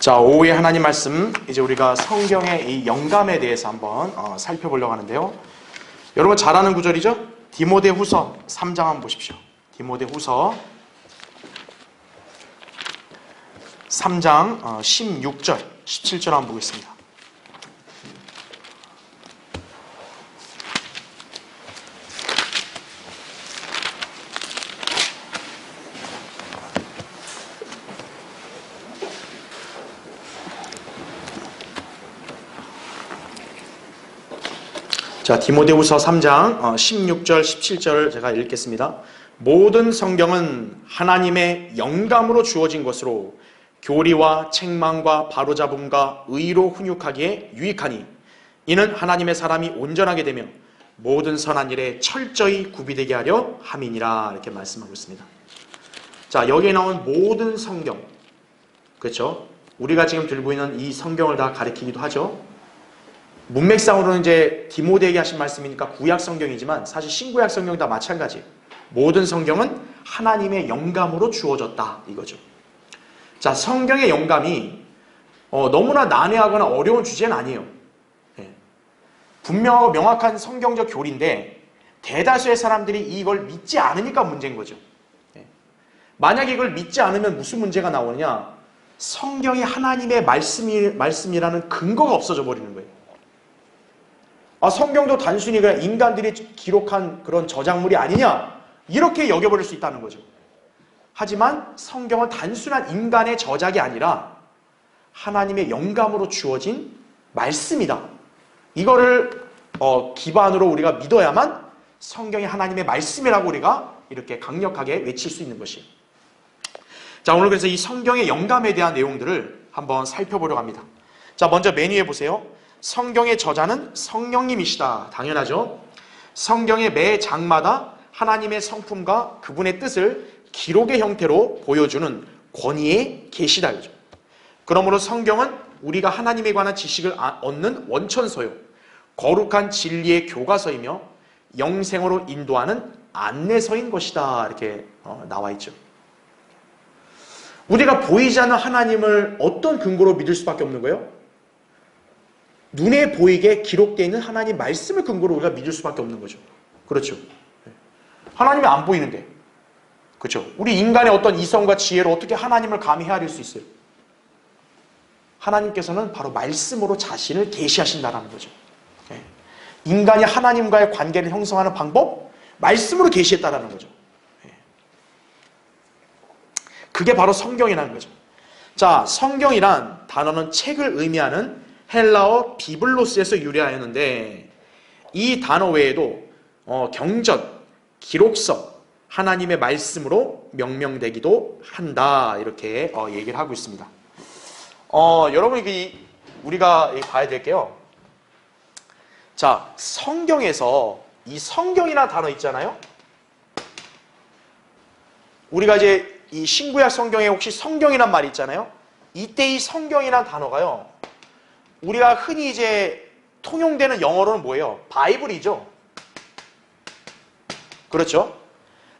자, 오후에 하나님 말씀, 이제 우리가 성경의 이 영감에 대해서 한번 살펴보려고 하는데요. 여러분 잘 아는 구절이죠? 디모데후서 3장 한번 보십시오. 디모데후서 3장 16절, 17절 한번 보겠습니다. 자, 디모데후서 3장 16절, 17절을 제가 읽겠습니다. 모든 성경은 하나님의 영감으로 주어진 것으로 교리와 책망과 바로잡음과 의로 훈육하기에 유익하니 이는 하나님의 사람이 온전하게 되며 모든 선한 일에 철저히 구비되게 하려 함이니라. 이렇게 말씀하고 있습니다. 자, 여기에 나온 모든 성경, 그렇죠? 우리가 지금 들고 있는 이 성경을 다 가리키기도 하죠. 문맥상으로는 이제 디모데에게 하신 말씀이니까 구약 성경이지만 사실 신구약 성경 다 마찬가지예요. 모든 성경은 하나님의 영감으로 주어졌다 이거죠. 자, 성경의 영감이 너무나 난해하거나 어려운 주제는 아니에요. 분명하고 명확한 성경적 교리인데 대다수의 사람들이 이걸 믿지 않으니까 문제인 거죠. 만약에 이걸 믿지 않으면 무슨 문제가 나오느냐? 성경이 하나님의 말씀이라는 근거가 없어져 버리는 거예요. 성경도 단순히 그냥 인간들이 기록한 그런 저작물이 아니냐, 이렇게 여겨버릴 수 있다는 거죠. 하지만 성경은 단순한 인간의 저작이 아니라 하나님의 영감으로 주어진 말씀이다. 이거를 기반으로 우리가 믿어야만 성경이 하나님의 말씀이라고 우리가 이렇게 강력하게 외칠 수 있는 것이에요. 자, 오늘 그래서 이 성경의 영감에 대한 내용들을 한번 살펴보려고 합니다. 자, 먼저 메뉴에 보세요. 성경의 저자는 성령님이시다. 당연하죠. 성경의 매 장마다 하나님의 성품과 그분의 뜻을 기록의 형태로 보여주는 권위의 계시다. 그러므로 성경은 우리가 하나님에 관한 지식을 얻는 원천서요, 거룩한 진리의 교과서이며 영생으로 인도하는 안내서인 것이다. 이렇게 나와 있죠. 우리가 보이지 않는 하나님을 어떤 근거로 믿을 수밖에 없는 거예요? 눈에 보이게 기록되어 있는 하나님 말씀을 근거로 우리가 믿을 수밖에 없는 거죠. 그렇죠. 하나님이 안 보이는데, 그렇죠. 우리 인간의 어떤 이성과 지혜로 어떻게 하나님을 감히 헤아릴 수 있어요? 하나님께서는 바로 말씀으로 자신을 계시하신다는 거죠. 인간이 하나님과의 관계를 형성하는 방법, 말씀으로 계시했다는 거죠. 그게 바로 성경이라는 거죠. 자, 성경이란 단어는 책을 의미하는 헬라어 비블로스에서 유래하였는데, 이 단어 외에도 경전, 기록서, 하나님의 말씀으로 명명되기도 한다. 이렇게 얘기를 하고 있습니다. 여러분, 우리가 봐야 될 게요. 자, 성경에서 이 성경이라는 단어 있잖아요. 우리가 이제 이 신구약 성경에 혹시 성경이란 말이 있잖아요. 이때 이 성경이라는 단어가요, 우리가 흔히 이제 통용되는 영어로는 뭐예요? 바이블이죠. 그렇죠?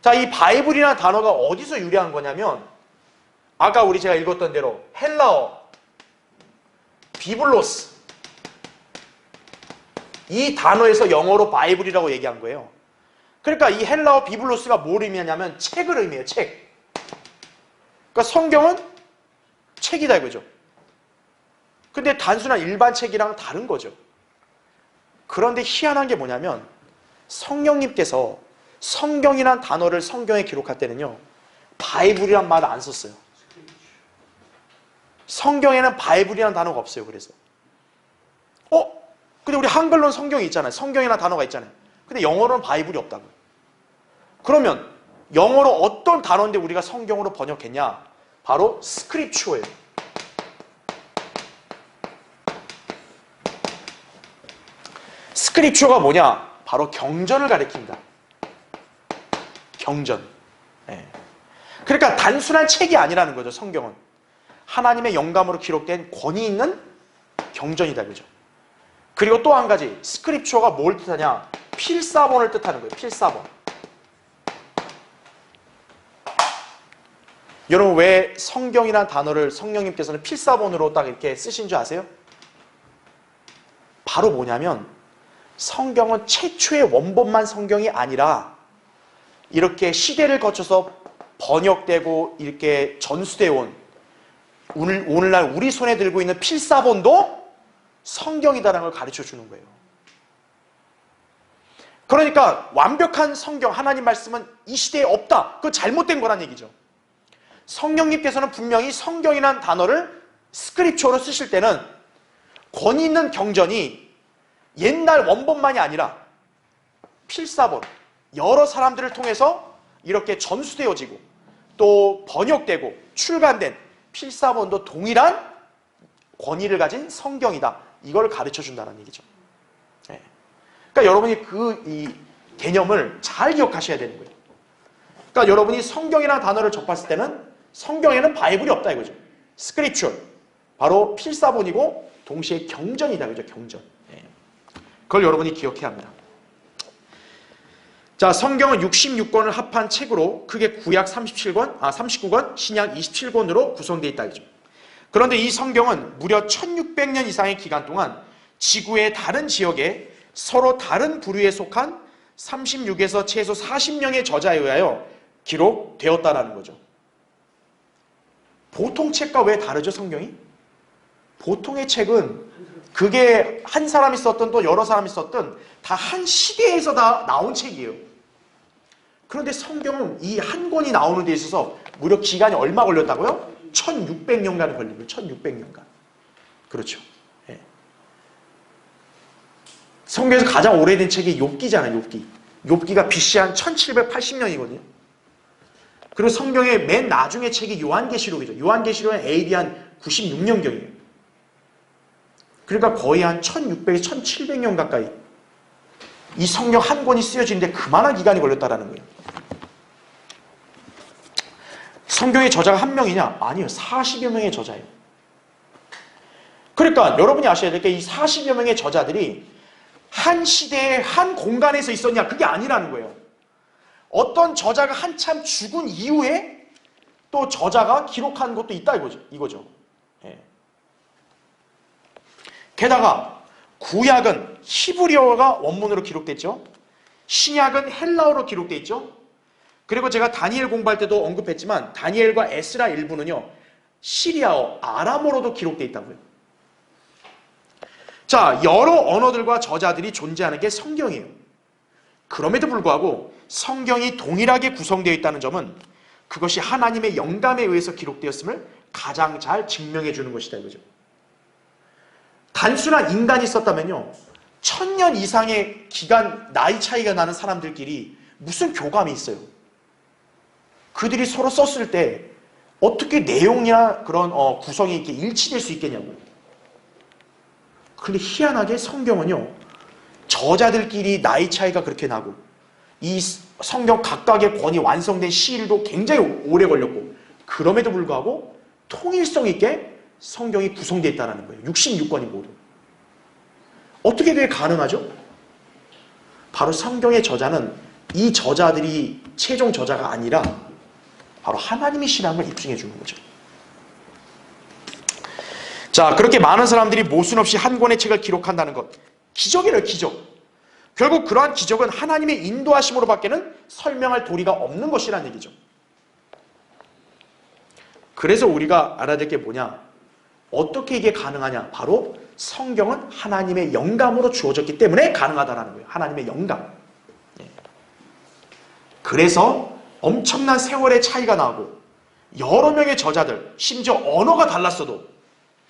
자, 이 바이블이라는 단어가 어디서 유래한 거냐면, 아까 제가 읽었던 대로 헬라어 비블로스, 이 단어에서 영어로 바이블이라고 얘기한 거예요. 그러니까 이 헬라어 비블로스가 뭘 의미하냐면 책을 의미해요. 책. 그러니까 성경은 책이다 이거죠. 근데 단순한 일반 책이랑 다른 거죠. 그런데 희한한 게 뭐냐면, 성령님께서 성경이란 단어를 성경에 기록할 때는요, 바이블이란 말을 안 썼어요. 성경에는 바이블이라는 단어가 없어요. 그래서 근데 우리 한글로는 성경이 있잖아요. 성경이라는 단어가 있잖아요. 근데 영어로는 바이블이 없다고요. 그러면 영어로 어떤 단어인데 우리가 성경으로 번역했냐? 바로 스크립처예요. 스크립처가 뭐냐? 바로 경전을 가리킵니다. 경전. 그러니까 단순한 책이 아니라는 거죠. 성경은 하나님의 영감으로 기록된 권위 있는 경전이다, 그죠? 그리고 또 한 가지, 스크립처가 뭘 뜻하냐? 필사본을 뜻하는 거예요. 필사본. 여러분 왜 성경이라는 단어를 성령님께서는 필사본으로 딱 이렇게 쓰신 줄 아세요? 바로 뭐냐면 성경은 최초의 원본만 성경이 아니라 이렇게 시대를 거쳐서 번역되고 이렇게 전수되어 온 오늘날 우리 손에 들고 있는 필사본도 성경이다라는 걸 가르쳐 주는 거예요. 그러니까 완벽한 성경, 하나님 말씀은 이 시대에 없다. 그거 잘못된 거란 얘기죠. 성령님께서는 분명히 성경이라는 단어를 스크립처로 쓰실 때는 권위 있는 경전이 옛날 원본만이 아니라 필사본, 여러 사람들을 통해서 이렇게 전수되어지고 또 번역되고 출간된 필사본도 동일한 권위를 가진 성경이다. 이걸 가르쳐 준다는 얘기죠. 네. 그러니까 여러분이 이 개념을 잘 기억하셔야 되는 거예요. 그러니까 여러분이 성경이라는 단어를 접했을 때는 성경에는 바이블이 없다 이거죠. 스크립처, 바로 필사본이고 동시에 경전이다 그죠. 경전. 네. 그걸 여러분이 기억해야 합니다. 자, 성경은 66권을 합한 책으로 크게 구약 39권, 신약 27권으로 구성되어 있다 이죠. 그런데 이 성경은 무려 1600년 이상의 기간 동안 지구의 다른 지역에 서로 다른 부류에 속한 36에서 최소 40명의 저자에 의하여 기록되었다라는 거죠. 보통 책과 왜 다르죠, 성경이? 보통의 책은 그게 한 사람이 썼든 또 여러 사람이 썼든 다 한 시대에서 다 나온 책이에요. 그런데 성경은 이 한 권이 나오는 데 있어서 무려 기간이 얼마 걸렸다고요? 1600년간이 걸린 거예요. 1600년간. 그렇죠. 예. 성경에서 가장 오래된 책이 욥기잖아요. 욥기. 욥기가 BC 한 1780년이거든요. 그리고 성경의 맨 나중에 책이 요한계시록이죠. 요한계시록은 AD 한 96년경이에요. 그러니까 거의 한 1600에서 1700년 가까이 이 성경 한 권이 쓰여지는데 그만한 기간이 걸렸다라는 거예요. 성경의 저자가 한 명이냐? 아니요. 40여 명의 저자예요. 그러니까 여러분이 아셔야 될 게 이 40여 명의 저자들이 한 시대에 한 공간에서 있었냐? 그게 아니라는 거예요. 어떤 저자가 한참 죽은 이후에 또 저자가 기록한 것도 있다 이거죠. 예. 게다가 구약은 히브리어가 원문으로 기록됐죠. 신약은 헬라어로 기록되어 있죠. 그리고 제가 다니엘 공부할 때도 언급했지만 다니엘과 에스라 일부는요 시리아어, 아람어로도 기록되어 있다고요. 자, 여러 언어들과 저자들이 존재하는 게 성경이에요. 그럼에도 불구하고 성경이 동일하게 구성되어 있다는 점은 그것이 하나님의 영감에 의해서 기록되었음을 가장 잘 증명해 주는 것이다 이거죠. 단순한 인간이 썼다면요 1000년 이상의 기간 나이 차이가 나는 사람들끼리 무슨 교감이 있어요. 그들이 서로 썼을 때 어떻게 내용이나 그런 구성이 이렇게 일치될 수 있겠냐고요. 그런데 희한하게 성경은요 저자들끼리 나이 차이가 그렇게 나고 이 성경 각각의 권이 완성된 시일도 굉장히 오래 걸렸고 그럼에도 불구하고 통일성 있게 성경이 구성되어 있다는 거예요. 66권이 모두. 어떻게 그게 가능하죠? 바로 성경의 저자는 이 저자들이 최종 저자가 아니라 바로 하나님이시라는 걸 입증해 주는 거죠. 자, 그렇게 많은 사람들이 모순 없이 한 권의 책을 기록한다는 것. 기적이래요, 기적. 결국 그러한 기적은 하나님의 인도하심으로 밖에는 설명할 도리가 없는 것이라는 얘기죠. 그래서 우리가 알아야 될 게 뭐냐? 어떻게 이게 가능하냐? 바로 성경은 하나님의 영감으로 주어졌기 때문에 가능하다는 거예요. 하나님의 영감. 그래서 엄청난 세월의 차이가 나고 여러 명의 저자들, 심지어 언어가 달랐어도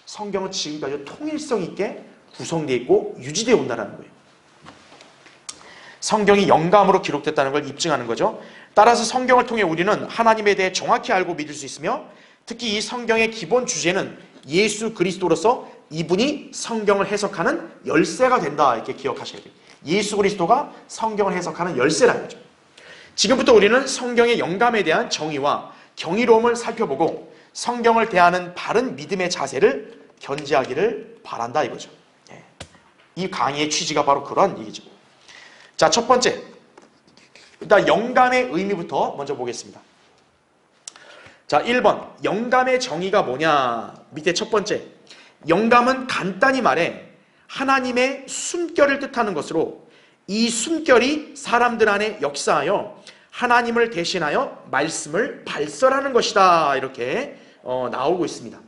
성경은 지금까지 통일성 있게 구성되어 있고 유지되어 온다는 거예요. 성경이 영감으로 기록됐다는 걸 입증하는 거죠. 따라서 성경을 통해 우리는 하나님에 대해 정확히 알고 믿을 수 있으며 특히 이 성경의 기본 주제는 예수 그리스도로서 이분이 성경을 해석하는 열쇠가 된다 이렇게 기억하셔야 돼요. 예수 그리스도가 성경을 해석하는 열쇠라는 거죠. 지금부터 우리는 성경의 영감에 대한 정의와 경이로움을 살펴보고 성경을 대하는 바른 믿음의 자세를 견지하기를 바란다 이거죠. 이 강의의 취지가 바로 그런 얘기죠. 자, 첫 번째, 일단 영감의 의미부터 먼저 보겠습니다. 자, 1번. 영감의 정의가 뭐냐? 밑에 첫 번째. 영감은 간단히 말해 하나님의 숨결을 뜻하는 것으로 이 숨결이 사람들 안에 역사하여 하나님을 대신하여 말씀을 발설하는 것이다. 이렇게 나오고 있습니다.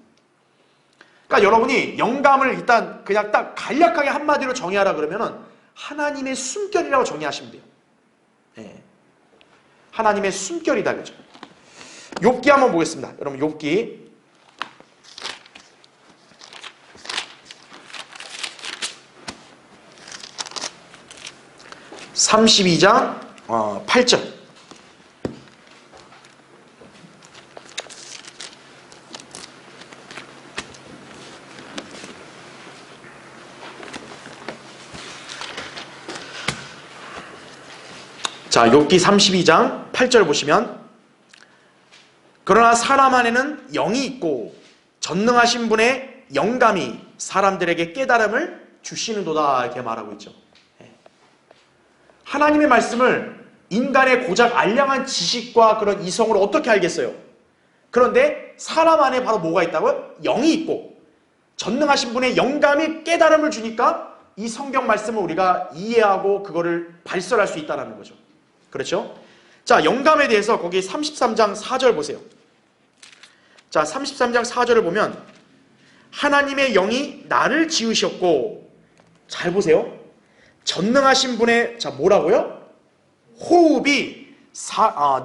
그러니까 여러분이 영감을 일단 그냥 딱 간략하게 한마디로 정의하라 그러면은 하나님의 숨결이라고 정의하시면 돼요. 네. 하나님의 숨결이다. 그죠? 욥기 한번 보겠습니다. 여러분 욥기 32장 8절. 자, 욥기 32장 8절 보시면 그러나 사람 안에는 영이 있고 전능하신 분의 영감이 사람들에게 깨달음을 주시는도다 이렇게 말하고 있죠. 하나님의 말씀을 인간의 고작 알량한 지식과 그런 이성으로 어떻게 알겠어요? 그런데 사람 안에 바로 뭐가 있다고요? 영이 있고 전능하신 분의 영감이 깨달음을 주니까 이 성경 말씀을 우리가 이해하고 그거를 발설할 수 있다는 거죠. 그렇죠? 자, 영감에 대해서 거기 33장 4절 보세요. 자, 33장 4절을 보면 하나님의 영이 나를 지으셨고, 잘 보세요. 전능하신 분의 뭐라고요? 호흡이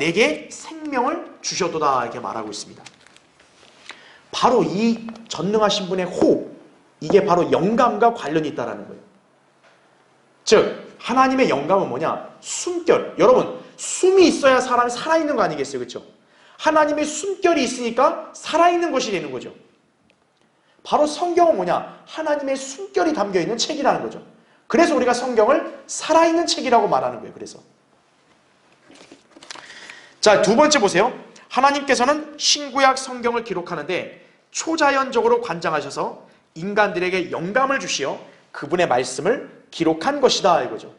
내게 생명을 주셨도다 이렇게 말하고 있습니다. 바로 이 전능하신 분의 호흡, 이게 바로 영감과 관련이 있다는 거예요. 즉 하나님의 영감은 뭐냐? 숨결. 여러분, 숨이 있어야 사람이 살아있는 거 아니겠어요? 그렇죠? 하나님의 숨결이 있으니까 살아있는 것이 되는 거죠. 바로 성경은 뭐냐? 하나님의 숨결이 담겨있는 책이라는 거죠. 그래서 우리가 성경을 살아있는 책이라고 말하는 거예요. 그래서 자, 두 번째 보세요. 하나님께서는 신구약 성경을 기록하는데 초자연적으로 관장하셔서 인간들에게 영감을 주시어 그분의 말씀을 기록한 것이다 이거죠.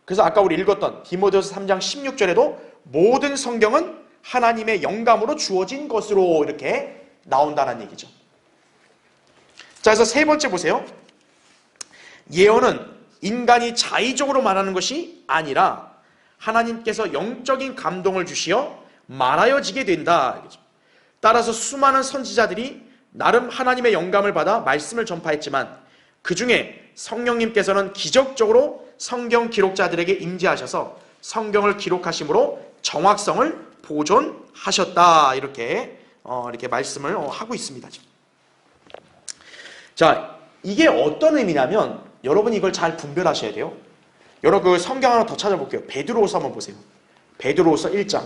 그래서 아까 우리 읽었던 디모데후서 3장 16절에도 모든 성경은 하나님의 영감으로 주어진 것으로 이렇게 나온다는 얘기죠. 자, 그래서 세 번째 보세요. 예언은 인간이 자의적으로 말하는 것이 아니라 하나님께서 영적인 감동을 주시어 말하여지게 된다. 따라서 수많은 선지자들이 나름 하나님의 영감을 받아 말씀을 전파했지만 그 중에 성령님께서는 기적적으로 성경 기록자들에게 임재하셔서 성경을 기록하심으로 정확성을 보존하셨다. 이렇게 말씀을 하고 있습니다. 자, 이게 어떤 의미냐면 여러분이 이걸 잘 분별하셔야 돼요. 여러분 그 성경 하나 더 찾아볼게요. 베드로후서 한번 보세요. 베드로후서 1장.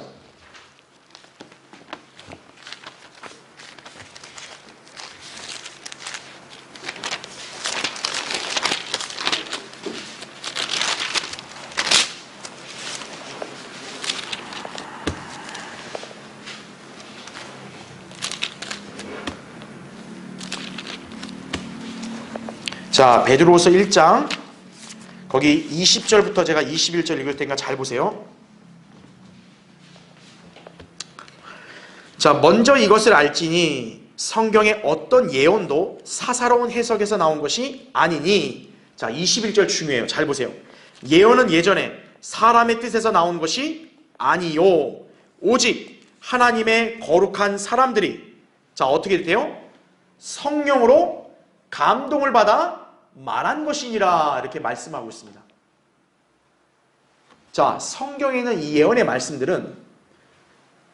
자, 베드로후서 1장 거기 20절부터 제가 21절 읽을 테니까 잘 보세요. 자, 먼저 이것을 알지니 성경의 어떤 예언도 사사로운 해석에서 나온 것이 아니니. 자, 21절 중요해요. 잘 보세요. 예언은 예전에 사람의 뜻에서 나온 것이 아니요 오직 하나님의 거룩한 사람들이 어떻게 돼요? 성령으로 감동을 받아 말한 것이니라 이렇게 말씀하고 있습니다. 자, 성경에 있는 이 예언의 말씀들은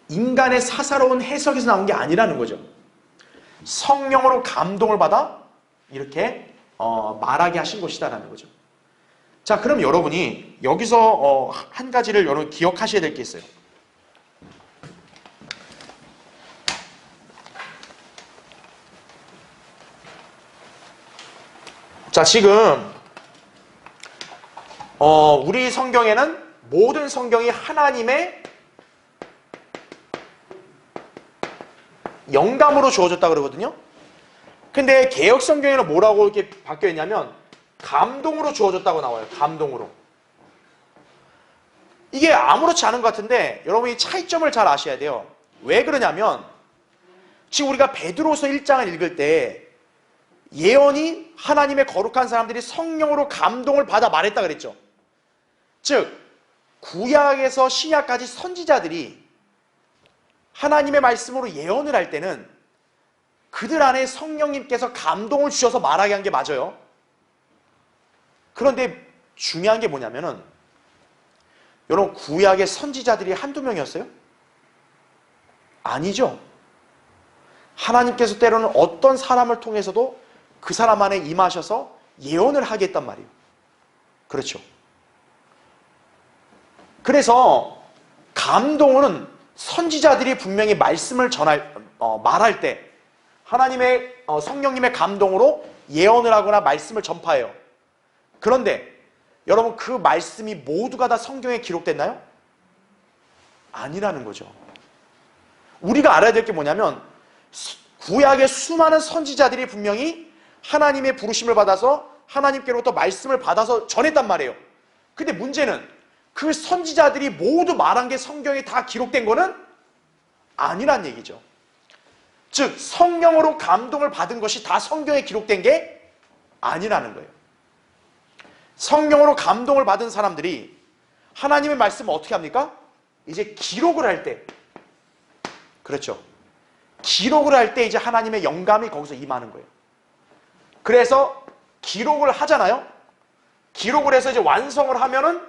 인간의 사사로운 해석에서 나온 게 아니라는 거죠. 성령으로 감동을 받아 이렇게 말하게 하신 것이다라는 거죠. 자, 그럼 여러분이 여기서 한 가지를 여러분 기억하셔야 될 게 있어요. 자, 지금 우리 성경에는 모든 성경이 하나님의 영감으로 주어졌다 그러거든요. 근데 개역 성경에는 뭐라고 이렇게 바뀌어 있냐면 감동으로 주어졌다고 나와요. 감동으로. 이게 아무렇지 않은 것 같은데 여러분이 차이점을 잘 아셔야 돼요. 왜 그러냐면 지금 우리가 베드로서 1장을 읽을 때 예언이 하나님의 거룩한 사람들이 성령으로 감동을 받아 말했다 그랬죠. 즉 구약에서 신약까지 선지자들이 하나님의 말씀으로 예언을 할 때는 그들 안에 성령님께서 감동을 주셔서 말하게 한 게 맞아요. 그런데 중요한 게 뭐냐면은 여러분, 구약의 선지자들이 한두 명이었어요? 아니죠. 하나님께서 때로는 어떤 사람을 통해서도 그 사람 안에 임하셔서 예언을 하게 했단 말이에요. 그렇죠. 그래서 감동은 선지자들이 분명히 말씀을 말할 때 하나님의 성령님의 감동으로 예언을 하거나 말씀을 전파해요. 그런데 여러분, 그 말씀이 모두가 다 성경에 기록됐나요? 아니라는 거죠. 우리가 알아야 될 게 뭐냐면 구약의 수많은 선지자들이 분명히 하나님의 부르심을 받아서 하나님께로부터 말씀을 받아서 전했단 말이에요. 근데 문제는 그 선지자들이 모두 말한 게 성경에 다 기록된 거는 아니란 얘기죠. 즉 성령으로 감동을 받은 것이 다 성경에 기록된 게 아니라는 거예요. 성령으로 감동을 받은 사람들이 하나님의 말씀을 어떻게 합니까? 이제 기록을 할 때, 그렇죠, 기록을 할 때 이제 하나님의 영감이 거기서 임하는 거예요. 그래서 기록을 하잖아요. 기록을 해서 이제 완성을 하면은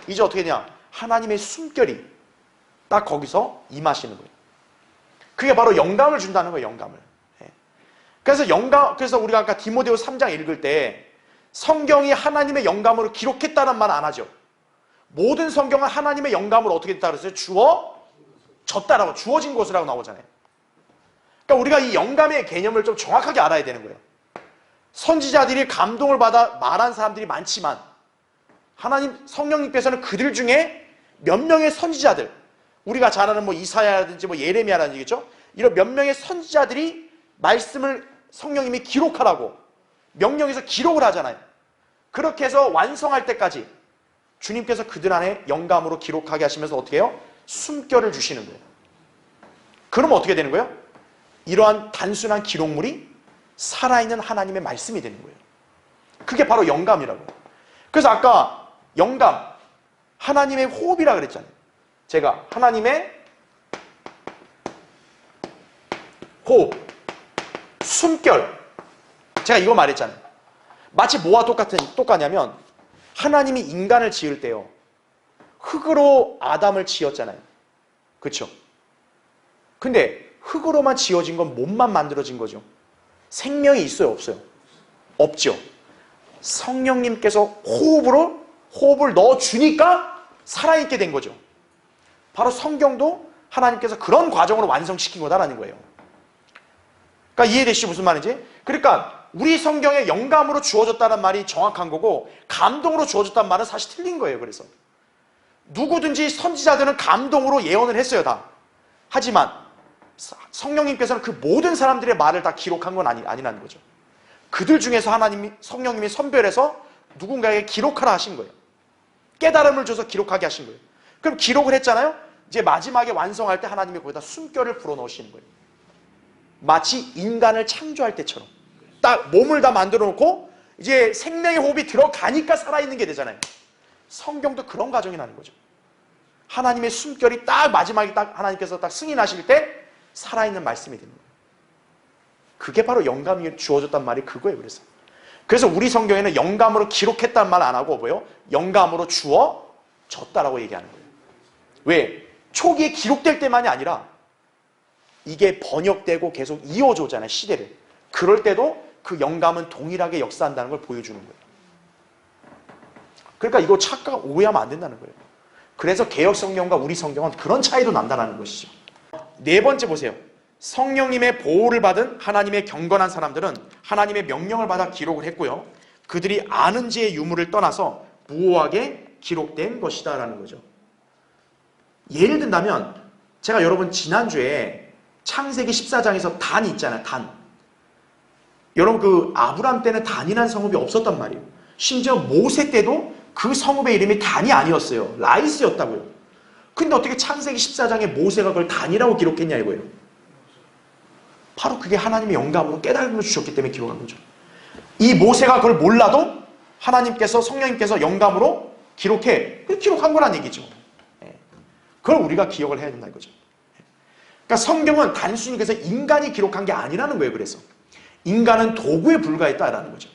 이제 어떻게 되냐, 하나님의 숨결이 딱 거기서 임하시는 거예요. 그게 바로 영감을 준다는 거예요. 영감을. 그래서 우리가 아까 디모데후 3장 읽을 때 성경이 하나님의 영감으로 기록했다는 말 안 하죠. 모든 성경은 하나님의 영감으로 어떻게 됐다 그랬어요? 주어졌다라고, 주어진 것이라고 나오잖아요. 그러니까 우리가 이 영감의 개념을 좀 정확하게 알아야 되는 거예요. 선지자들이 감동을 받아 말한 사람들이 많지만 하나님 성령님께서는 그들 중에 몇 명의 선지자들, 우리가 잘 아는 뭐 이사야라든지 뭐 예레미야라든지, 얘기죠, 이런 몇 명의 선지자들이 말씀을 성령님이 기록하라고 명령해서 기록을 하잖아요. 그렇게 해서 완성할 때까지 주님께서 그들 안에 영감으로 기록하게 하시면서 어떻게 해요? 숨결을 주시는 거예요. 그러면 어떻게 되는 거예요? 이러한 단순한 기록물이 살아있는 하나님의 말씀이 되는 거예요. 그게 바로 영감이라고요. 그래서 아까 영감, 하나님의 호흡이라 그랬잖아요. 제가 하나님의 호흡, 숨결, 제가 이거 말했잖아요. 마치 뭐와 똑같냐면 하나님이 인간을 지을 때요, 흙으로 아담을 지었잖아요. 그렇죠? 근데 흙으로만 지어진 건 몸만 만들어진 거죠. 생명이 있어요, 없어요? 없죠. 성령님께서 호흡을 넣어주니까 살아있게 된 거죠. 바로 성경도 하나님께서 그런 과정으로 완성시킨 거다라는 거예요. 그러니까 이해되시죠? 무슨 말인지? 그러니까 우리 성경에 영감으로 주어졌다는 말이 정확한 거고 감동으로 주어졌다는 말은 사실 틀린 거예요. 그래서 누구든지 선지자들은 감동으로 예언을 했어요, 다. 하지만 성령님께서는 그 모든 사람들의 말을 다 기록한 건 아니라는 거죠. 그들 중에서 성령님이 선별해서 누군가에게 기록하라 하신 거예요. 깨달음을 줘서 기록하게 하신 거예요. 그럼 기록을 했잖아요. 이제 마지막에 완성할 때 하나님이 거기다 숨결을 불어넣으시는 거예요. 마치 인간을 창조할 때처럼 딱 몸을 다 만들어 놓고 이제 생명의 호흡이 들어가니까 살아있는 게 되잖아요. 성경도 그런 과정이 나는 거죠. 하나님의 숨결이 딱 마지막에 딱 하나님께서 딱 승인하실 때 살아있는 말씀이 되는 거예요. 그게 바로 영감이 주어졌단 말이 그거예요. 그래서 우리 성경에는 영감으로 기록했다는 말 안 하고 뭐예요? 영감으로 주어졌다라고 얘기하는 거예요. 왜? 초기에 기록될 때만이 아니라 이게 번역되고 계속 이어져 오잖아요, 시대를. 그럴 때도 그 영감은 동일하게 역사한다는 걸 보여주는 거예요. 그러니까 이거 착각, 오해하면 안 된다는 거예요. 그래서 개역 성경과 우리 성경은 그런 차이도 난다는 것이죠. 네 번째 보세요. 성령님의 보호를 받은 하나님의 경건한 사람들은 하나님의 명령을 받아 기록을 했고요. 그들이 아는 지의 유무를 떠나서 무오하게 기록된 것이다 라는 거죠. 예를 든다면 제가 여러분 지난주에 창세기 14장에서 단이 있잖아요. 단. 여러분 그 아브람 때는 단이라는 성읍이 없었단 말이에요. 심지어 모세 때도 그 성읍의 이름이 단이 아니었어요. 라이스였다고요. 근데 어떻게 창세기 14장에 모세가 그걸 단이라고 기록했냐 이거예요. 바로 그게 하나님의 영감으로 깨달음을 주셨기 때문에 기록한 거죠. 이 모세가 그걸 몰라도 하나님께서, 성령님께서 영감으로 기록한 거란 얘기죠. 그걸 우리가 기억을 해야 된다 이거죠. 그러니까 성경은 단순히 그래서 인간이 기록한 게 아니라는 거예요. 그래서 인간은 도구에 불과했다라는 거죠.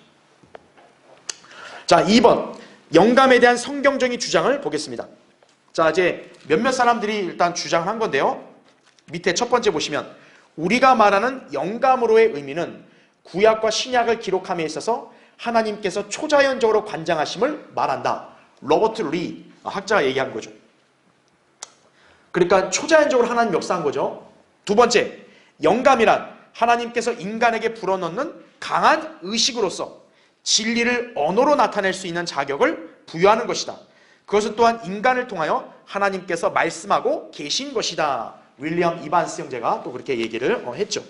자, 2번 영감에 대한 성경적인 주장을 보겠습니다. 자, 이제 몇몇 사람들이 일단 주장한 건데요. 밑에 첫 번째 보시면 우리가 말하는 영감으로의 의미는 구약과 신약을 기록함에 있어서 하나님께서 초자연적으로 관장하심을 말한다. 로버트 리 학자가 얘기한 거죠. 그러니까 초자연적으로 하나님 역사한 거죠. 두 번째, 영감이란 하나님께서 인간에게 불어넣는 강한 의식으로서 진리를 언어로 나타낼 수 있는 자격을 부여하는 것이다. 그것은 또한 인간을 통하여 하나님께서 말씀하고 계신 것이다. 윌리엄 이반스 형제가 또 그렇게 얘기를 했죠.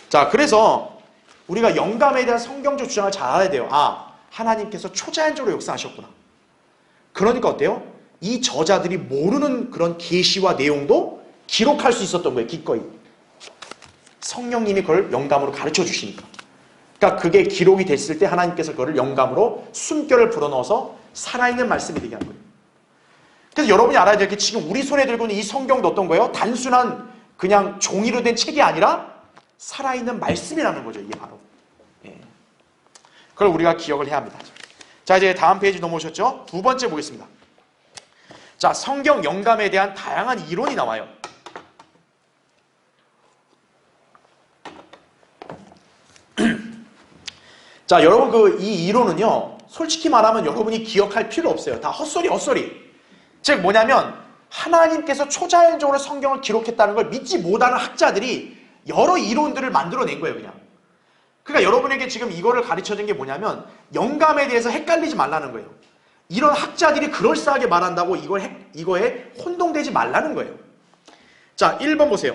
자, 그래서 우리가 영감에 대한 성경적 주장을 잘 알아야 돼요. 아, 하나님께서 초자연적으로 역사하셨구나. 그러니까 어때요? 이 저자들이 모르는 그런 계시와 내용도 기록할 수 있었던 거예요. 기꺼이. 성령님이 그걸 영감으로 가르쳐 주시니까. 그러니까 그게 기록이 됐을 때 하나님께서 그걸 영감으로 숨결을 불어넣어서 살아있는 말씀이 되게 한 거예요. 그래서 여러분이 알아야 될 게 지금 우리 손에 들고 있는 이 성경도 어떤 거예요? 단순한 그냥 종이로 된 책이 아니라 살아있는 말씀이라는 거죠. 이게 바로. 그걸 우리가 기억을 해야 합니다. 자, 이제 다음 페이지 넘어오셨죠? 두 번째 보겠습니다. 자, 성경 영감에 대한 다양한 이론이 나와요. 자, 여러분 이 이론은요, 솔직히 말하면 여러분이 기억할 필요 없어요. 다 헛소리. 즉 뭐냐면 하나님께서 초자연적으로 성경을 기록했다는 걸 믿지 못하는 학자들이 여러 이론들을 만들어낸 거예요. 그냥. 그러니까 여러분에게 지금 이거를 가르쳐준 게 뭐냐면 영감에 대해서 헷갈리지 말라는 거예요. 이런 학자들이 그럴싸하게 말한다고 이거에 혼동되지 말라는 거예요. 자, 1번 보세요.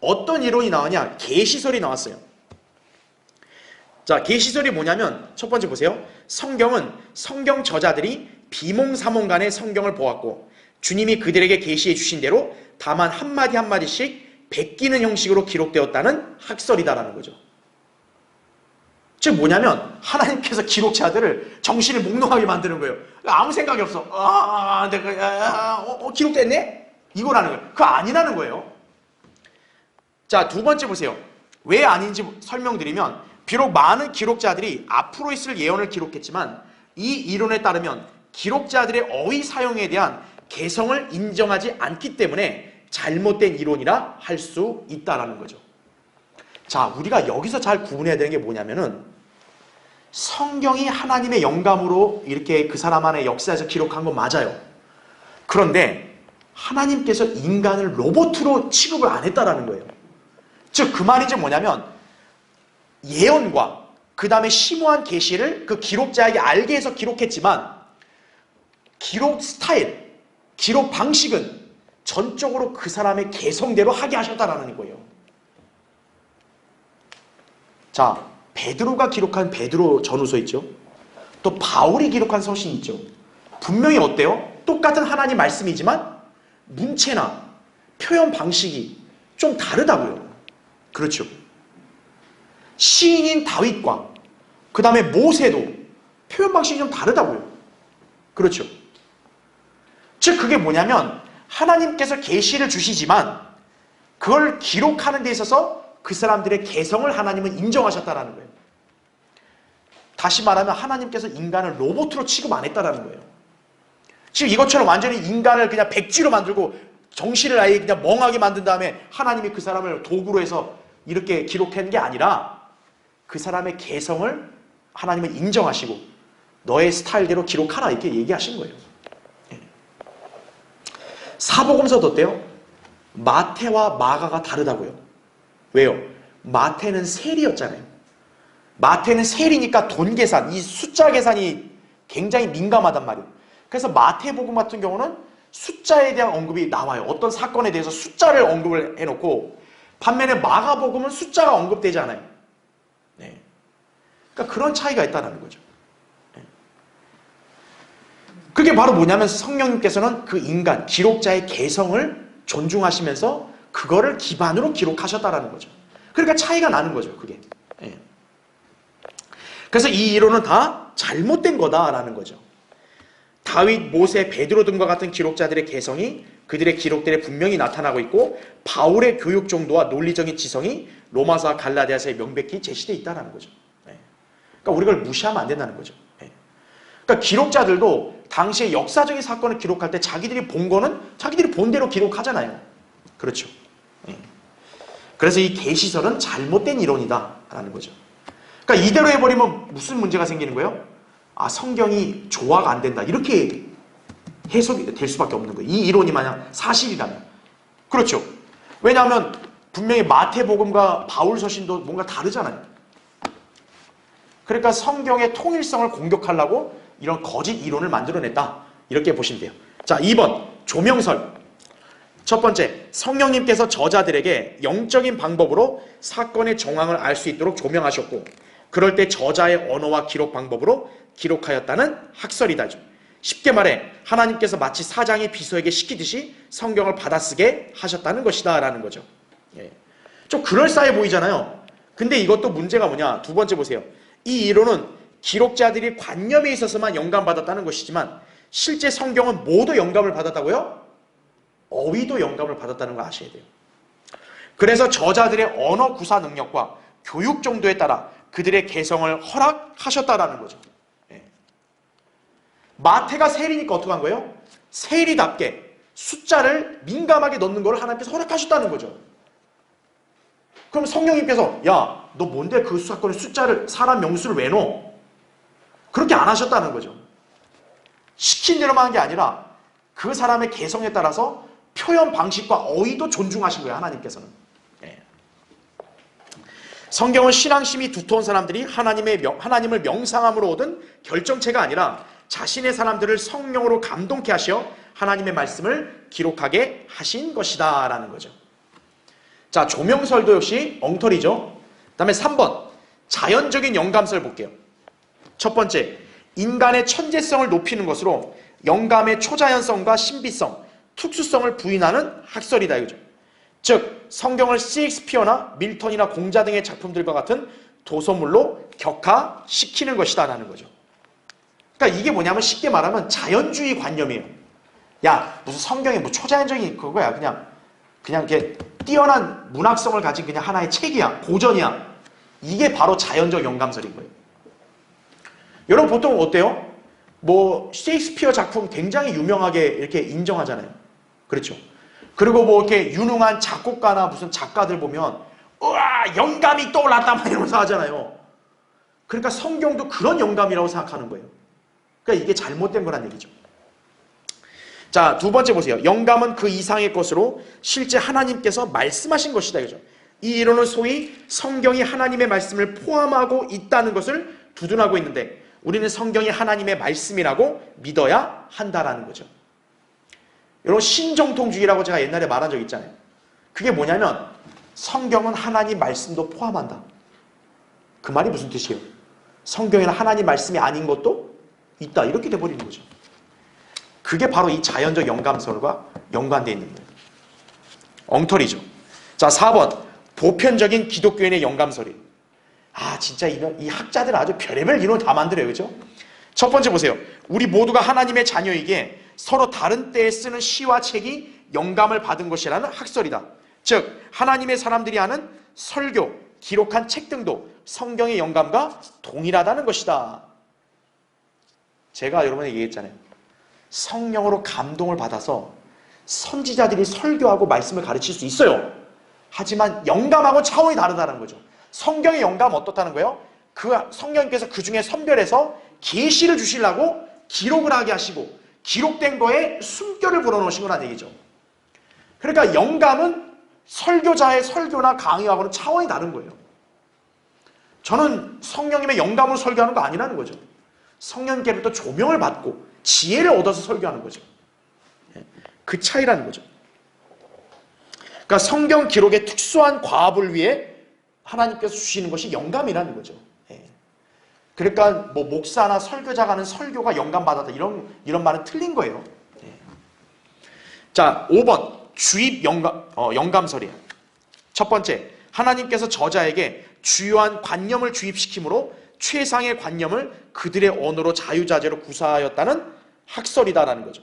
어떤 이론이 나오냐? 계시설이 나왔어요. 자, 계시설이 뭐냐면 첫 번째 보세요. 성경은 성경 저자들이 비몽사몽간에 성경을 보았고 주님이 그들에게 계시해 주신 대로 다만 한마디 한마디씩 베끼는 형식으로 기록되었다는 학설이다라는 거죠. 즉 뭐냐면 하나님께서 기록자들을 정신을 몽롱하게 만드는 거예요. 아무 생각이 없어. 내가 기록됐네? 이거라는 거예요. 그거 아니라는 거예요. 자, 두 번째 보세요. 왜 아닌지 설명드리면 비록 많은 기록자들이 앞으로 있을 예언을 기록했지만 이 이론에 따르면 기록자들의 어휘 사용에 대한 개성을 인정하지 않기 때문에 잘못된 이론이라 할 수 있다라는 거죠. 자, 우리가 여기서 잘 구분해야 되는 게 뭐냐면은 성경이 하나님의 영감으로 이렇게 그 사람 안에 역사에서 기록한 건 맞아요. 그런데 하나님께서 인간을 로봇으로 취급을 안 했다라는 거예요. 즉 그 말이 좀 뭐냐면 예언과 그 다음에 심오한 계시를 그 기록자에게 알게 해서 기록했지만 기록 스타일, 기록 방식은 전적으로 그 사람의 개성대로 하게 하셨다라는 거예요. 자, 베드로가 기록한 베드로 전후서 있죠. 또 바울이 기록한 서신이 있죠. 분명히 어때요? 똑같은 하나님 말씀이지만 문체나 표현 방식이 좀 다르다고요. 그렇죠. 시인인 다윗과 그 다음에 모세도 표현 방식이 좀 다르다고요. 그렇죠. 즉 그게 뭐냐면 하나님께서 계시를 주시지만 그걸 기록하는 데 있어서 그 사람들의 개성을 하나님은 인정하셨다라는 거예요. 다시 말하면 하나님께서 인간을 로봇으로 취급 안 했다라는 거예요. 지금 이것처럼 완전히 인간을 그냥 백지로 만들고 정신을 아예 그냥 멍하게 만든 다음에 하나님이 그 사람을 도구로 해서 이렇게 기록한 게 아니라 그 사람의 개성을 하나님은 인정하시고 너의 스타일대로 기록하라 이렇게 얘기하신 거예요. 사복음서도 어때요? 마태와 마가가 다르다고요. 왜요? 마태는 세리였잖아요. 마태는 세리니까 돈 계산, 이 숫자 계산이 굉장히 민감하단 말이에요. 그래서 마태복음 같은 경우는 숫자에 대한 언급이 나와요. 어떤 사건에 대해서 숫자를 언급을 해놓고 반면에 마가복음은 숫자가 언급되지 않아요. 네. 그러니까 그런 차이가 있다는 거죠. 네. 그게 바로 뭐냐면 성령님께서는 그 인간, 기록자의 개성을 존중하시면서 그거를 기반으로 기록하셨다라는 거죠. 그러니까 차이가 나는 거죠, 그게. 예. 그래서 이 이론은 다 잘못된 거다라는 거죠. 다윗, 모세, 베드로 등과 같은 기록자들의 개성이 그들의 기록들에 분명히 나타나고 있고 바울의 교육 정도와 논리적인 지성이 로마서와 갈라디아서에 명백히 제시되어 있다는 거죠. 그러니까 우리가 그걸 무시하면 안 된다는 거죠. 그러니까 기록자들도 당시의 역사적인 사건을 기록할 때 자기들이 본 거는 자기들이 본 대로 기록하잖아요. 그렇죠. 그래서 이 계시설은 잘못된 이론이다라는 거죠. 그러니까 이대로 해버리면 무슨 문제가 생기는 거예요? 아, 성경이 조화가 안 된다. 이렇게 해석이 될 수밖에 없는 거예요. 이 이론이 만약 사실이라면. 그렇죠. 왜냐하면 분명히 마태복음과 바울 서신도 뭔가 다르잖아요. 그러니까 성경의 통일성을 공격하려고 이런 거짓 이론을 만들어냈다. 이렇게 보시면 돼요. 자, 2번 조명설. 첫 번째, 성령님께서 저자들에게 영적인 방법으로 사건의 정황을 알 수 있도록 조명하셨고 그럴 때 저자의 언어와 기록 방법으로 기록하였다는 학설이다. 쉽게 말해 하나님께서 마치 사장이 비서에게 시키듯이 성경을 받아쓰게 하셨다는 것이다 라는 거죠. 좀 그럴싸해 보이잖아요. 근데 이것도 문제가 뭐냐. 두 번째 보세요. 이 이론은 기록자들이 관념에 있어서만 영감받았다는 것이지만 실제 성경은 모두 영감을 받았다고요? 어휘도 영감을 받았다는 거 아셔야 돼요. 그래서 저자들의 언어 구사 능력과 교육 정도에 따라 그들의 개성을 허락하셨다라는 거죠. 마태가 세리니까 어떻게 한 거예요? 세리답게 숫자를 민감하게 넣는 걸 하나님께서 허락하셨다는 거죠. 그럼 성령님께서 야, 너 뭔데 그 사건의 숫자를 사람 명수를 왜 넣어? 그렇게 안 하셨다는 거죠. 시킨 대로만 한 게 아니라 그 사람의 개성에 따라서 표현 방식과 어휘도 존중하신 거예요. 하나님께서는. 성경은 신앙심이 두터운 사람들이 하나님을 명상함으로 얻은 결정체가 아니라 자신의 사람들을 성령으로 감동케 하셔 하나님의 말씀을 기록하게 하신 것이다 라는 거죠. 자, 조명설도 역시 엉터리죠. 그 다음에 3번 자연적인 영감설 볼게요. 첫 번째, 인간의 천재성을 높이는 것으로 영감의 초자연성과 신비성, 특수성을 부인하는 학설이다 이거죠. 즉 성경을 셰익스피어나 밀턴이나 공자 등의 작품들과 같은 도서물로 격화시키는 것이다 라는 거죠. 그러니까 이게 뭐냐면 쉽게 말하면 자연주의 관념이에요. 야, 무슨 성경에 뭐 초자연적인 그거야. 그냥 이렇게 뛰어난 문학성을 가진 그냥 하나의 책이야. 고전이야. 이게 바로 자연적 영감설인 거예요. 여러분 보통 어때요? 뭐 셰익스피어 작품 굉장히 유명하게 이렇게 인정하잖아요. 그렇죠. 그리고 뭐 이렇게 유능한 작곡가나 무슨 작가들 보면 우와 영감이 떠올랐다 막 이러면서 하잖아요. 그러니까 성경도 그런 영감이라고 생각하는 거예요. 그러니까 이게 잘못된 거란 얘기죠. 자, 두 번째 보세요. 영감은 그 이상의 것으로 실제 하나님께서 말씀하신 것이다 이거죠. 이 이론은 소위 성경이 하나님의 말씀을 포함하고 있다는 것을 두둔하고 있는데 우리는 성경이 하나님의 말씀이라고 믿어야 한다라는 거죠. 여러분 신정통주의라고 제가 옛날에 말한 적 있잖아요. 그게 뭐냐면 성경은 하나님 말씀도 포함한다. 그 말이 무슨 뜻이에요? 성경에는 하나님 말씀이 아닌 것도 있다. 이렇게 돼버리는 거죠. 그게 바로 이 자연적 영감설과 연관되어 있는 거예요. 엉터리죠. 자, 4번 보편적인 기독교인의 영감설이. 아, 진짜 이 학자들은 아주 별의별 이론을 다 만들어요. 그죠? 첫 번째 보세요. 우리 모두가 하나님의 자녀이기에 서로 다른 때에 쓰는 시와 책이 영감을 받은 것이라는 학설이다. 즉 하나님의 사람들이 하는 설교, 기록한 책 등도 성경의 영감과 동일하다는 것이다. 제가 여러분에게 얘기했잖아요. 성령으로 감동을 받아서 선지자들이 설교하고 말씀을 가르칠 수 있어요. 하지만 영감하고 차원이 다르다는 거죠. 성경의 영감은 어떻다는 거예요? 그 성령님께서 그 중에 선별해서 계시를 주시려고 기록을 하게 하시고 기록된 거에 숨결을 불어넣으신 거란 얘기죠. 그러니까 영감은 설교자의 설교나 강의하고는 차원이 다른 거예요. 저는 성령님의 영감으로 설교하는 거 아니라는 거죠. 성령님께로부터 조명을 받고 지혜를 얻어서 설교하는 거죠. 그 차이라는 거죠. 그러니까 성경 기록의 특수한 과업을 위해 하나님께서 주시는 것이 영감이라는 거죠. 그러니까 뭐 목사나 설교자가 하는 설교가 영감받았다 이런 말은 틀린 거예요. 자, 5번 주입 영감설이에요. 첫 번째, 하나님께서 저자에게 주요한 관념을 주입시키므로 최상의 관념을 그들의 언어로 자유자재로 구사하였다는 학설이다라는 거죠.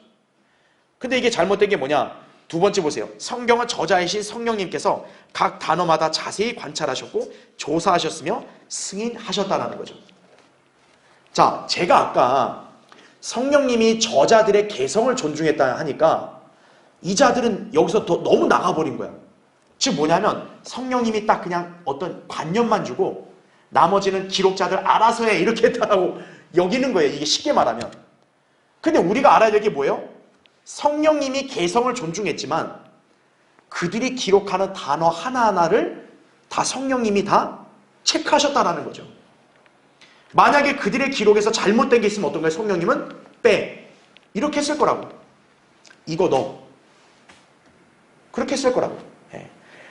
근데 이게 잘못된 게 뭐냐? 두 번째 보세요. 성경은 저자이신 성령님께서 각 단어마다 자세히 관찰하셨고 조사하셨으며 승인하셨다라는 거죠. 자, 제가 아까 성령님이 저자들의 개성을 존중했다 하니까 이 자들은 여기서 너무 나가버린 거야. 즉 뭐냐면 성령님이 딱 그냥 어떤 관념만 주고 나머지는 기록자들 알아서 해 이렇게 했다고 여기는 거예요. 이게 쉽게 말하면. 근데 우리가 알아야 될 게 뭐예요? 성령님이 개성을 존중했지만 그들이 기록하는 단어 하나하나를 다 성령님이 다 체크하셨다라는 거죠. 만약에 그들의 기록에서 잘못된 게 있으면 어떤 거예요? 성령님은 빼. 이렇게 했을 거라고. 이거 넣어. 그렇게 했을 거라고.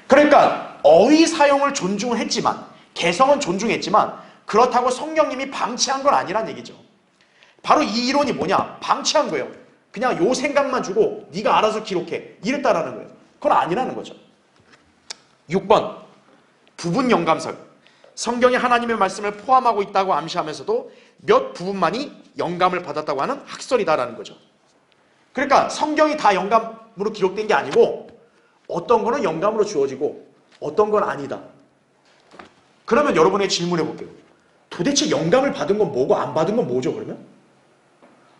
그러니까 어휘 사용을 존중을 했지만 개성은 존중했지만 그렇다고 성령님이 방치한 건 아니란 얘기죠. 바로 이 이론이 뭐냐? 방치한 거예요. 그냥 요 생각만 주고 네가 알아서 기록해. 이랬다라는 거예요. 그건 아니라는 거죠. 6번 부분 영감설. 성경이 하나님의 말씀을 포함하고 있다고 암시하면서도 몇 부분만이 영감을 받았다고 하는 학설이다라는 거죠. 그러니까 성경이 다 영감으로 기록된 게 아니고 어떤 거는 영감으로 주어지고 어떤 건 아니다. 그러면 여러분의 질문해 볼게요. 도대체 영감을 받은 건 뭐고 안 받은 건 뭐죠 그러면?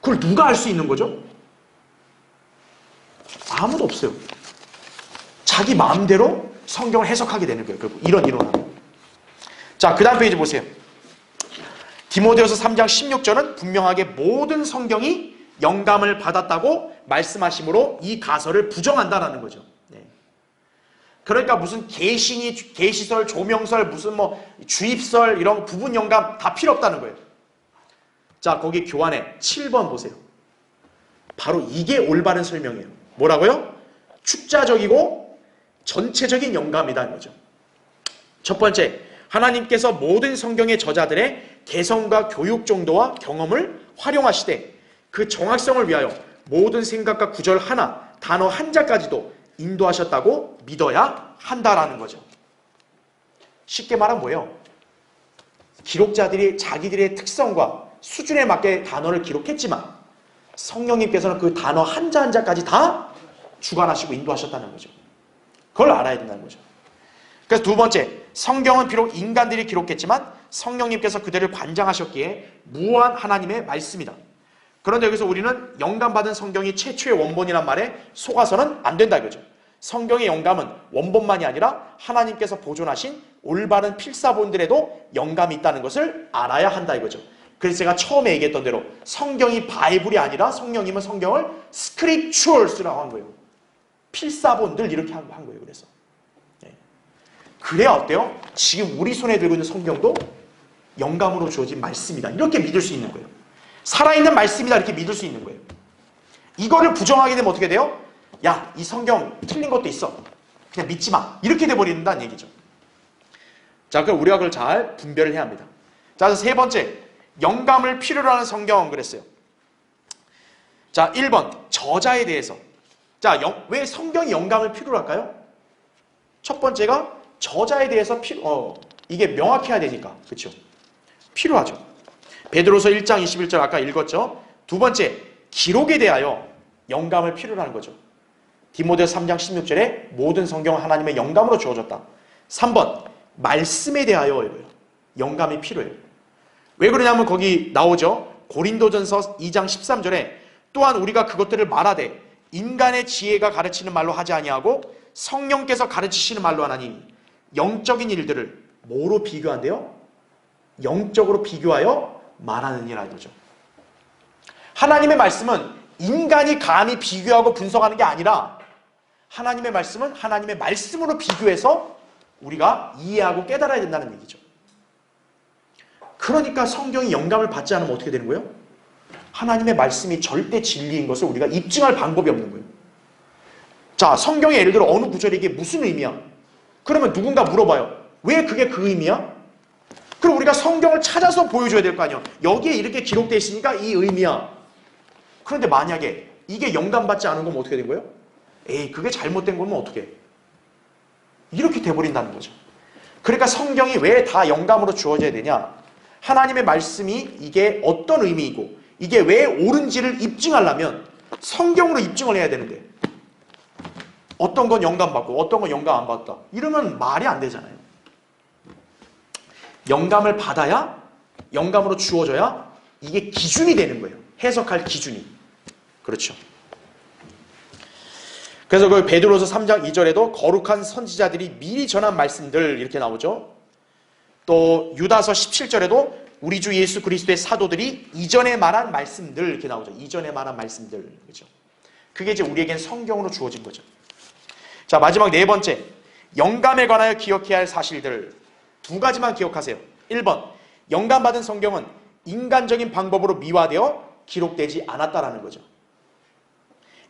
그걸 누가 알 수 있는 거죠? 아무도 없어요. 자기 마음대로 성경을 해석하게 되는 거예요. 결국 이런 이론하고. 자, 그 다음 페이지 보세요. 디모데후서 3장 16절은 분명하게 모든 성경이 영감을 받았다고 말씀하심으로 이 가설을 부정한다라는 거죠. 네. 그러니까 무슨 계시설, 조명설, 무슨 뭐 주입설 이런 부분 영감 다 필요 없다는 거예요. 자, 거기 교환에 7번 보세요. 바로 이게 올바른 설명이에요. 뭐라고요? 축자적이고 전체적인 영감이라는 거죠. 첫 번째, 하나님께서 모든 성경의 저자들의 개성과 교육 정도와 경험을 활용하시되 그 정확성을 위하여 모든 생각과 구절 하나, 단어 한 자까지도 인도하셨다고 믿어야 한다라는 거죠. 쉽게 말하면 뭐예요? 기록자들이 자기들의 특성과 수준에 맞게 단어를 기록했지만 성령님께서는 그 단어 한자 한자까지 다 주관하시고 인도하셨다는 거죠. 그걸 알아야 된다는 거죠. 그래서 두 번째, 성경은 비록 인간들이 기록했지만 성령님께서 그들을 관장하셨기에 무한 하나님의 말씀이다. 그런데 여기서 우리는 영감받은 성경이 최초의 원본이란 말에 속아서는 안 된다 이거죠. 성경의 영감은 원본만이 아니라 하나님께서 보존하신 올바른 필사본들에도 영감이 있다는 것을 알아야 한다 이거죠. 그래서 제가 처음에 얘기했던 대로 성경이 바이블이 아니라 성령님은 성경을 스크립추얼스라고 한 거예요. 필사본들 이렇게 한 거예요. 그래서 그래야 어때요? 지금 우리 손에 들고 있는 성경도 영감으로 주어진 말씀이다. 이렇게 믿을 수 있는 거예요. 살아있는 말씀이다. 이렇게 믿을 수 있는 거예요. 이거를 부정하게 되면 어떻게 돼요? 야, 이 성경 틀린 것도 있어. 그냥 믿지 마. 이렇게 돼버린다는 얘기죠. 자, 그럼 우리가 그걸 잘 분별을 해야 합니다. 자, 그래서 세 번째, 영감을 필요로 하는 성경은 그랬어요. 자, 1번, 저자에 대해서. 자, 왜 성경이 영감을 필요로 할까요? 첫 번째가 저자에 대해서 이게 명확해야 되니까. 그렇죠? 필요하죠. 베드로서 1장 21절 아까 읽었죠? 두 번째, 기록에 대하여 영감을 필요로 하는 거죠. 디모데후서 3장 16절에 모든 성경은 하나님의 영감으로 주어졌다. 3번, 말씀에 대하여 이거예요. 영감이 필요해요. 왜 그러냐면 거기 나오죠. 고린도전서 2장 13절에 또한 우리가 그것들을 말하되 인간의 지혜가 가르치는 말로 하지 아니하고 성령께서 가르치시는 말로 하나니 영적인 일들을 뭐로 비교한대요? 영적으로 비교하여 말하느니라 이거죠. 하나님의 말씀은 인간이 감히 비교하고 분석하는 게 아니라 하나님의 말씀은 하나님의 말씀으로 비교해서 우리가 이해하고 깨달아야 된다는 얘기죠. 그러니까 성경이 영감을 받지 않으면 어떻게 되는 거예요? 하나님의 말씀이 절대 진리인 것을 우리가 입증할 방법이 없는 거예요. 자, 성경에 예를 들어 어느 구절이 이게 무슨 의미야? 그러면 누군가 물어봐요. 왜 그게 그 의미야? 그럼 우리가 성경을 찾아서 보여줘야 될 거 아니에요. 여기에 이렇게 기록되어 있으니까 이 의미야. 그런데 만약에 이게 영감받지 않은 거면 어떻게 된 거예요? 에이, 그게 잘못된 거면 어떡해? 이렇게 돼버린다는 거죠. 그러니까 성경이 왜 다 영감으로 주어져야 되냐? 하나님의 말씀이 이게 어떤 의미이고 이게 왜 옳은지를 입증하려면 성경으로 입증을 해야 되는데 어떤 건 영감받고 어떤 건 영감 안 받다. 이러면 말이 안 되잖아요. 영감을 받아야, 영감으로 주어져야 이게 기준이 되는 거예요. 해석할 기준이. 그렇죠. 그래서 그 베드로서 3장 2절에도 거룩한 선지자들이 미리 전한 말씀들 이렇게 나오죠. 또 유다서 17절에도 우리 주 예수 그리스도의 사도들이 이전에 말한 말씀들 이렇게 나오죠. 이전에 말한 말씀들. 그죠. 그게 이제 우리에겐 성경으로 주어진 거죠. 자, 마지막 네 번째. 영감에 관하여 기억해야 할 사실들. 두 가지만 기억하세요. 1번. 영감받은 성경은 인간적인 방법으로 미화되어 기록되지 않았다라는 거죠.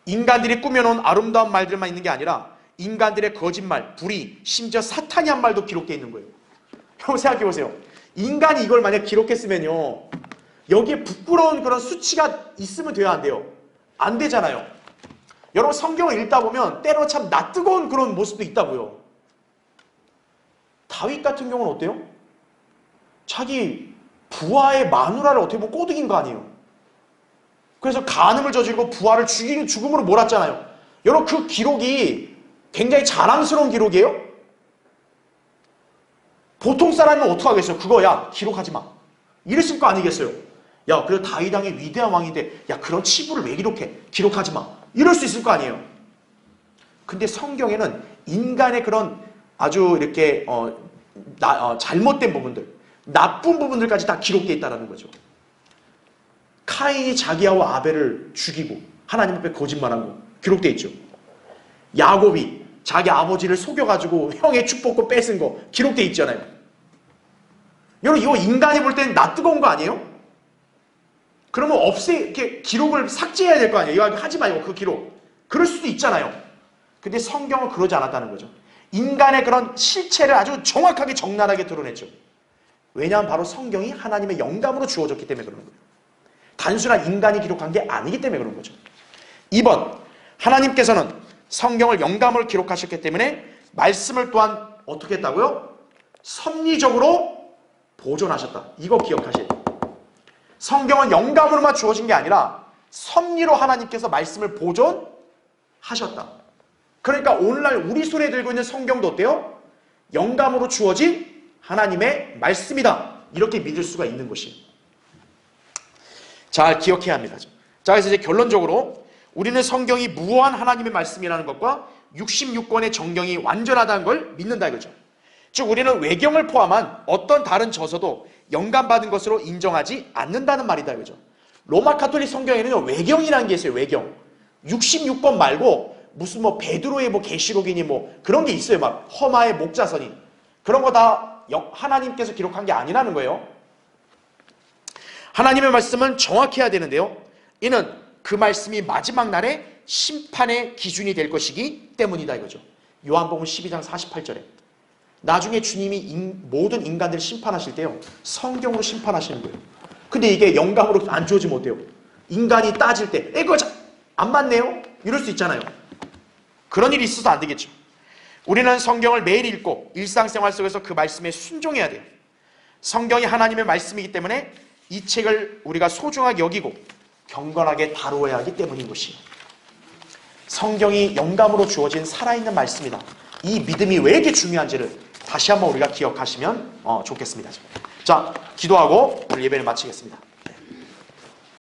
인간들이 꾸며놓은 아름다운 말들만 있는 게 아니라 인간들의 거짓말, 불의, 심지어 사탄이 한 말도 기록되어 있는 거예요. 여러분 생각해 보세요. 인간이 이걸 만약 기록했으면요, 여기에 부끄러운 그런 수치가 있으면 돼야 안 돼요? 안 되잖아요. 여러분 성경을 읽다 보면 때로 참 낯뜨거운 그런 모습도 있다고요. 다윗 같은 경우는 어때요? 자기 부하의 마누라를 어떻게 보면 꼬드긴 거 아니에요. 그래서 간음을 저지르고 부하를 죽음으로 몰았잖아요. 여러분 그 기록이 굉장히 자랑스러운 기록이에요? 보통 사람은 어떻게 하겠어요? 그거 야 기록하지 마. 이랬을 거 아니겠어요? 야 그래도 다윗 왕이 위대한 왕인데 야 그런 치부를 왜 기록해? 기록하지 마. 이럴 수 있을 거 아니에요? 근데 성경에는 인간의 그런 아주 이렇게 잘못된 부분들, 나쁜 부분들까지 다 기록되어 있다는 거죠. 카인이 자기와 아벨을 죽이고 하나님 앞에 거짓말한 거 기록되어 있죠. 야곱이 자기 아버지를 속여가지고 형의 축복권 뺏은 거 기록되어 있잖아요. 여러분 이거 인간이 볼 때는 낯뜨거운 거 아니에요? 그러면 이렇게 기록을 삭제해야 될 거 아니에요? 이거 하지 마요 그 기록. 그럴 수도 있잖아요. 근데 성경은 그러지 않았다는 거죠. 인간의 그런 실체를 아주 정확하게 적나라하게 드러냈죠. 왜냐하면 바로 성경이 하나님의 영감으로 주어졌기 때문에 그런 거예요. 단순한 인간이 기록한 게 아니기 때문에 그런 거죠. 2번, 하나님께서는 성경을 영감으로 기록하셨기 때문에 말씀을 또한 어떻게 했다고요? 섭리적으로 보존하셨다. 이거 기억하셔야 돼요. 성경은 영감으로만 주어진 게 아니라 섭리로 하나님께서 말씀을 보존하셨다. 그러니까 오늘날 우리 손에 들고 있는 성경도 어때요? 영감으로 주어진 하나님의 말씀이다. 이렇게 믿을 수가 있는 것이에요. 잘 기억해야 합니다. 자, 그래서 이제 결론적으로 우리는 성경이 무한 하나님의 말씀이라는 것과 66권의 정경이 완전하다는 걸 믿는다 이거죠. 즉 우리는 외경을 포함한 어떤 다른 저서도 영감받은 것으로 인정하지 않는다는 말이다 이거죠. 로마 가톨릭 성경에는 외경이라는 게 있어요. 외경. 66권 말고 무슨 뭐 베드로의 뭐 계시록이니 뭐 그런 게 있어요. 막 허마의 목자선이. 그런 거 다 하나님께서 기록한 게 아니라는 거예요. 하나님의 말씀은 정확해야 되는데요. 이는 그 말씀이 마지막 날에 심판의 기준이 될 것이기 때문이다 이거죠. 요한복음 12장 48절에 나중에 주님이 모든 인간들을 심판하실 때요. 성경으로 심판하시는 거예요. 근데 이게 영감으로 안 주어지면 어때요? 인간이 따질 때 이거 안 맞네요? 이럴 수 있잖아요. 그런 일이 있어서 안 되겠죠. 우리는 성경을 매일 읽고 일상생활 속에서 그 말씀에 순종해야 돼요. 성경이 하나님의 말씀이기 때문에 이 책을 우리가 소중하게 여기고 경건하게 다루어야 하기 때문인 것이에요. 성경이 영감으로 주어진 살아있는 말씀이다. 이 믿음이 왜 이렇게 중요한지를 다시 한번 우리가 기억하시면 좋겠습니다. 자, 기도하고 오늘 예배를 마치겠습니다.